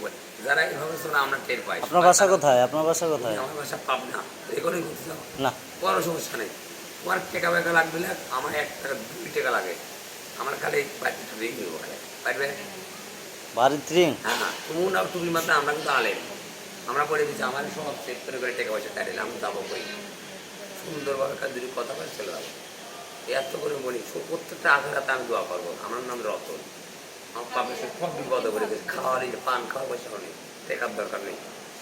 বলে যারা এইভাবে চলে আমরা টের পাই। আপনার বাসা কোথায়? আপনার বাসা কোথায়? আমার বাসা পাবনা, এখানেই ঘুরতে যাবো, না, কোনো সমস্যা নেই। তোমার টাকা বেকা লাগবে না, আমার 1 টাকা 2 টাকা লাগে, আমার খালি বাড়িতে রিং দেবো খালি পারবে। বাড়ির রিং? হ্যাঁ হ্যাঁ, তুমি না টুপির মাত্রা আমরা কিন্তু আলেন, আমরা করে দিচ্ছি, আমার সব চেক করে করে টাকা পয়সা কাটিয়ে আমি যাবো করি সুন্দরভাবে কাজ যদি কথা বলে চলে যাবো। এত করে বলি প্রত্যেকটা আঘাতে আমি দোয়া করবো। আমার নাম রতন, আমার পাপের সে সব বিপদ করে গেছে, খাওয়ার পান খাওয়া পয়সা নেই, টাকার দরকার নেই,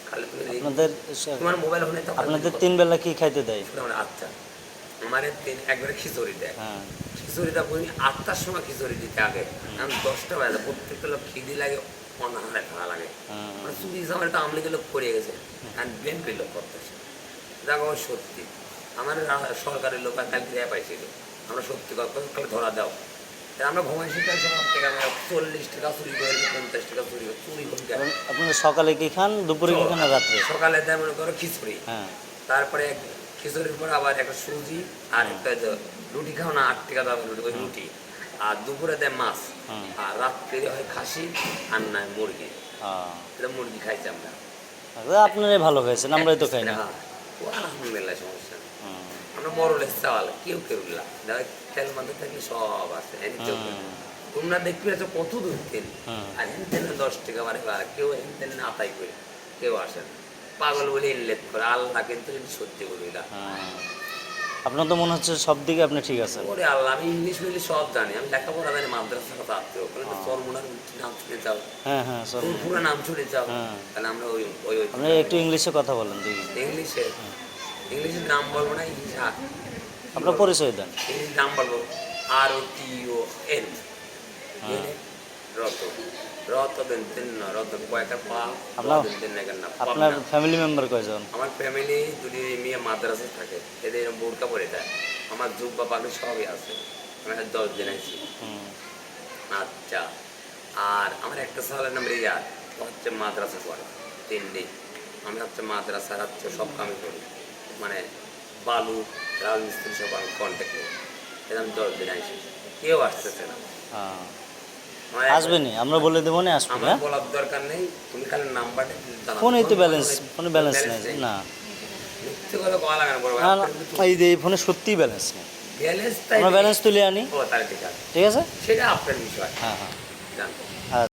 খালি তুমি আপনাদের তোমার মোবাইল হলে আপনাদের 3 বেলা কি খাইতে দেয়? আচ্ছা, আমার একবারে খিচুড়ি দেয়, হ্যাঁ, খিচুড়িটা বলি 8টার সময় খিচুড়ি দিতে আগে, আমি 10টা বাজে প্রত্যেকটা লোক খিদি লাগে, অনাহারে খাওয়া লাগে, মানে চুরি জামার তো আমলে লোক পড়ে গেছে, আর বিএনপির লোক করতেছে। দেখো সত্যি আমার সরকারের লোক আর কালকে পাইছিল, আমরা সত্যি কথা ধরা দাও, আমরা ঘুমাইছি তাই সব থেকে আমরা 40 টাকা চুরি করে, 50 টাকা চুরি করে, চুরি করে আপনারা সকালে কি খান, দুপুরে কি খান, আর রাত্রে? সকালে দেয় মনে করো খিচুড়ি, হ্যাঁ, তারপরে খিচুড়ির পর আবার একটা সুজি আর একটা রুটি খাও না, 8 টাকা দাম রুটি, ওই রুটি, আর দুপুরে দেয় মাছ, আর রাত্রে হয় খাসি আর নয় মুরগি, এটা মুরগি খাইছি আমরা। আপনারাই ভালো হয়েছেন, আমরাই তো খাই না। হ্যাঁ, আলহামদুলিল্লাহ সমস্যা নেই, আমরা বড় লেস চাওয়াল কেউ কেউ দেখো তেল মাঝে থাকলে সব আছে। তোমরা দেখবে কত দূর তেল, আর হেন তেলে 10 টাকা বারে কেউ হেন তেলে আতাই করে কেউ আসে না, পাগল বলে ইনলেট করে, আল্লাহ কিন্তু সত্যি বলি না। আপনার তো মনে হচ্ছে সব দিকে আপনি ঠিক আছেন। ওরে আল্লাহ, আমি ইংলিশ মিলি সব জানি, আমি লেখাপড়া জানি, মাদ্রাসার কথা আত্মীয় চরমোনার নাম শুনে যাও, হ্যাঁ হ্যাঁ, সব পুরো নাম শুনে যাও, তাহলে আমরা ওই ওই আপনি একটু ইংলিশে কথা বলেন দেখি। ইংলিশে, ইংলিশের নাম বলবো না, ইংলিশ আপনার পরিচয় দেন। ইংলিশ নাম বলবো ROTON, রত রত দেন তিন না, রত কয়েকটা পা দেন না। আপনার ফ্যামিলি মেম্বার কয়জন? আমার ফ্যামিলি দুটি মেয়ে মাদ্রাসা থাকে, এদের বোরকা পরে দেয়, আমার জুব্বা পাখি সবই আছে, আমি 10 দিন আছি। আচ্ছা, আর আমার একটা ছেলের নাম রিয়াদ, ও হচ্ছে মাদ্রাসা পড়ে 3 দিন, আমি হচ্ছে মাদ্রাসার হচ্ছে সব কামই করি, মানে বালু রাজমিস্ত্রি সব আমি কন্ট্যাক্ট করি, এটা আমি 10 দিন আইসি, কেউ আসতেছে না। আসবেনি, আমরা বলে দেবো না, আসবে আমার বলার দরকার নেই, তুমি খালি নাম্বারটা ফোনেই তো ব্যালেন্স, ফোনে ব্যালেন্স নেই না, মিথ্যে কথা বলা লাগে না বড় ভাই, এই যে এই ফোনে সত্যিই ব্যালেন্স নেই, ব্যালেন্স তাই আমরা ব্যালেন্স তুলে আনি, ও তাহলে ঠিক আছে, ঠিক আছে, সেটা আপনার বিষয়। হ্যাঁ হ্যাঁ। জানতে